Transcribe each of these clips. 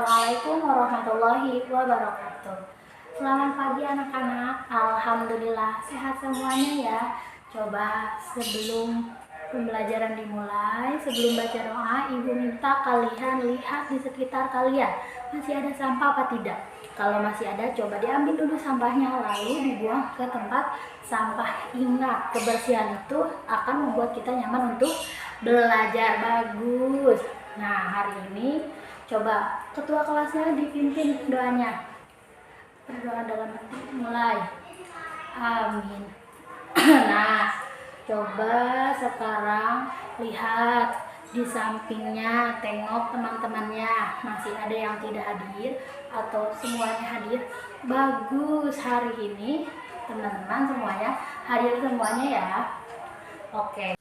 Assalamualaikum warahmatullahi wabarakatuh. Selamat pagi anak-anak. Alhamdulillah sehat semuanya ya. Coba sebelum pembelajaran dimulai, sebelum baca doa, ibu minta kalian lihat di sekitar kalian. Masih ada sampah apa tidak? Kalau masih ada, coba diambil dulu sampahnya lalu dibuang ke tempat sampah. Ingat, kebersihan itu akan membuat kita nyaman untuk belajar. Bagus. Nah, hari ini coba ketua kelasnya dipimpin doanya. Berdoa dalam hati, mulai. Amin. Nah, coba sekarang lihat di sampingnya, tengok teman-temannya, masih ada yang tidak hadir atau semuanya hadir. Bagus, hari ini teman-teman semuanya hadir semuanya ya. Oke,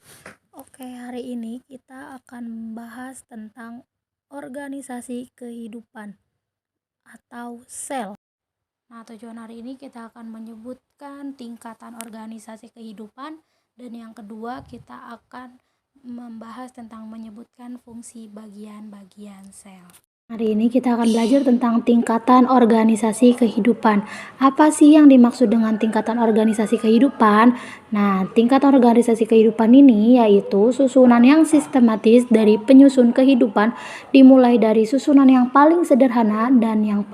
hari ini kita akan membahas tentang organisasi kehidupan atau sel. Nah, tujuan hari ini kita akan menyebutkan tingkatan organisasi kehidupan, dan yang kedua kita akan membahas tentang menyebutkan fungsi bagian-bagian sel. Hari ini kita akan belajar tentang tingkatan organisasi kehidupan. Apa sih yang dimaksud dengan tingkatan organisasi kehidupan? Nah, tingkatan organisasi kehidupan ini yaitu susunan yang sistematis dari penyusun kehidupan, dimulai dari susunan yang paling sederhana dan yang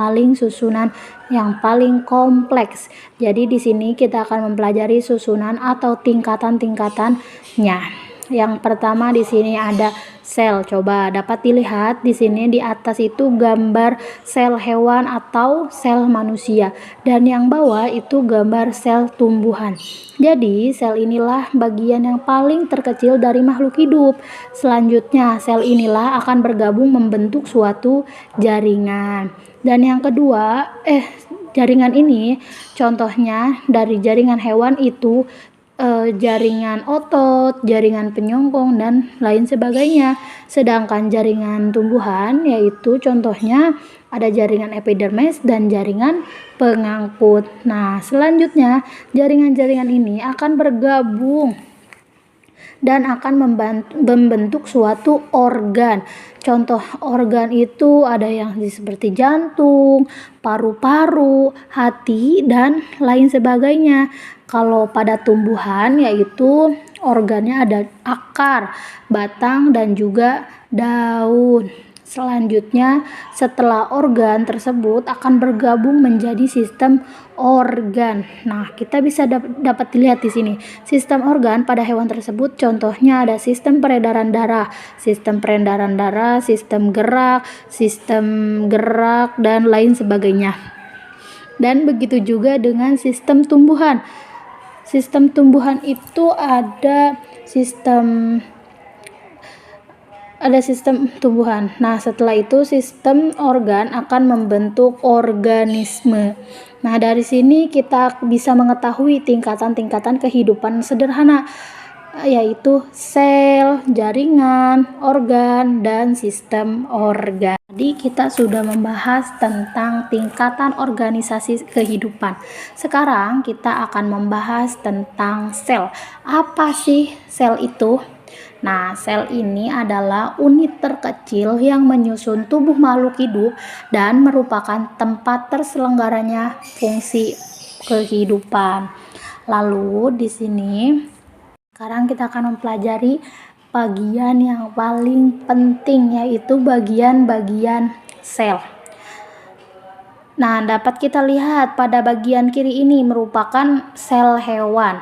paling kompleks. Jadi di sini kita akan mempelajari susunan atau tingkatan-tingkatannya. Yang pertama di sini ada sel. Coba dapat dilihat di sini di atas itu gambar sel hewan atau sel manusia, dan yang bawah itu gambar sel tumbuhan. Jadi sel inilah bagian yang paling terkecil dari makhluk hidup. Selanjutnya sel inilah akan bergabung membentuk suatu jaringan. Dan yang kedua, jaringan ini contohnya dari jaringan hewan itu jaringan otot, jaringan penyongkong, dan lain sebagainya. Sedangkan jaringan tumbuhan yaitu contohnya ada jaringan epidermis dan jaringan pengangkut. Nah, selanjutnya jaringan-jaringan ini akan bergabung dan akan membentuk suatu organ. Contoh organ itu ada yang seperti jantung, paru-paru, hati, dan lain sebagainya. Kalau pada tumbuhan yaitu organnya ada akar, batang, dan juga daun. Selanjutnya, setelah organ tersebut akan bergabung menjadi sistem organ. Nah, kita bisa dapat dilihat di sini. Sistem organ pada hewan tersebut contohnya ada sistem peredaran darah, sistem gerak, dan lain sebagainya. Dan begitu juga dengan sistem tumbuhan. Sistem tumbuhan itu ada sistem tumbuhan. Nah, setelah itu sistem organ akan membentuk organisme. Nah, dari sini kita bisa mengetahui tingkatan-tingkatan kehidupan sederhana, yaitu sel, jaringan, organ, dan sistem organ. Jadi kita sudah membahas tentang tingkatan organisasi kehidupan. Sekarang kita akan membahas tentang sel. Apa sih sel itu? Nah, sel ini adalah unit terkecil yang menyusun tubuh makhluk hidup dan merupakan tempat terselenggaranya fungsi kehidupan. Lalu di sini sekarang kita akan mempelajari bagian yang paling penting, yaitu bagian-bagian sel. Nah, dapat kita lihat pada bagian kiri ini merupakan sel hewan,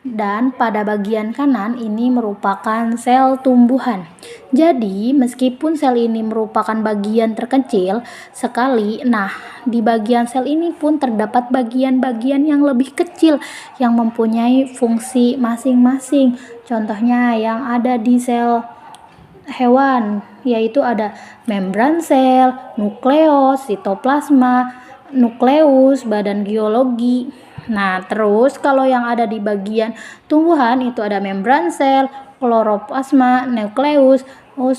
dan pada bagian kanan ini merupakan sel tumbuhan. Jadi, meskipun sel ini merupakan bagian terkecil sekali, nah di bagian sel ini pun terdapat bagian-bagian yang lebih kecil yang mempunyai fungsi masing-masing. Contohnya yang ada di sel hewan yaitu ada membran sel, nukleus, sitoplasma, nukleus, badan geologi. Nah, terus kalau yang ada di bagian tumbuhan itu ada membran sel, kloroplasma, nukleus,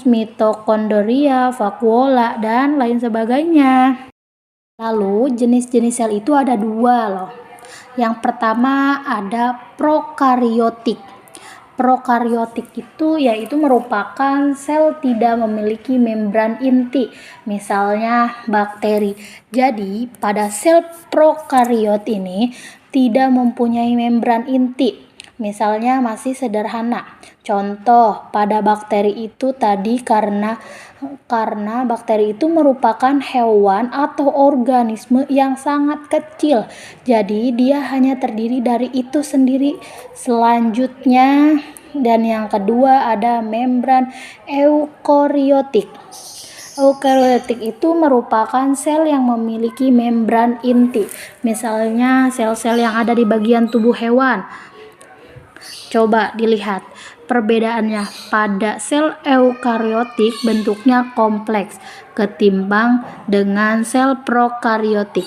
mitokondria, vakuola, dan lain sebagainya. Lalu jenis-jenis sel itu ada dua loh. Yang pertama ada prokariotik. prokariotik itu yaitu merupakan sel tidak memiliki membran inti, misalnya bakteri. Jadi, pada sel prokariot ini tidak mempunyai membran inti. Misalnya masih sederhana. Contoh pada bakteri itu tadi karena bakteri itu merupakan hewan atau organisme yang sangat kecil. Jadi dia hanya terdiri dari itu sendiri. Selanjutnya dan yang kedua ada membran eukariotik. Eukariotik itu merupakan sel yang memiliki membran inti. Misalnya sel-sel yang ada di bagian tubuh hewan. Coba dilihat perbedaannya. Pada sel eukariotik bentuknya kompleks ketimbang dengan sel prokariotik.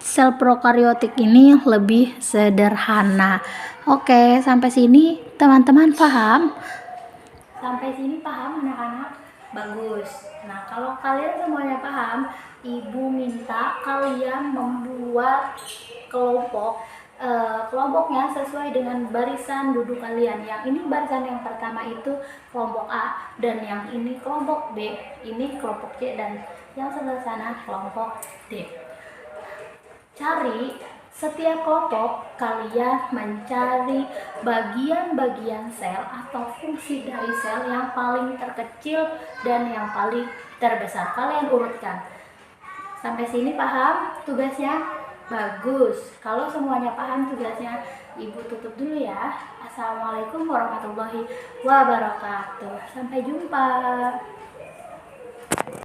Sel prokariotik ini lebih sederhana. Oke, sampai sini teman-teman paham? Sampai sini paham anak-anak? Bagus. Nah, kalau kalian semuanya paham, Ibu minta kalian membuat kelompoknya sesuai dengan barisan duduk kalian. Yang ini barisan yang pertama itu kelompok A, dan yang ini kelompok B, ini kelompok C, dan yang sebelah sana kelompok D. Cari setiap kelompok, kalian mencari bagian-bagian sel atau fungsi dari sel yang paling terkecil dan yang paling terbesar. Kalian urutkan. Sampai sini paham tugasnya? Bagus. Kalau semuanya paham tugasnya, Ibu tutup dulu ya. Assalamualaikum warahmatullahi wabarakatuh. Sampai jumpa.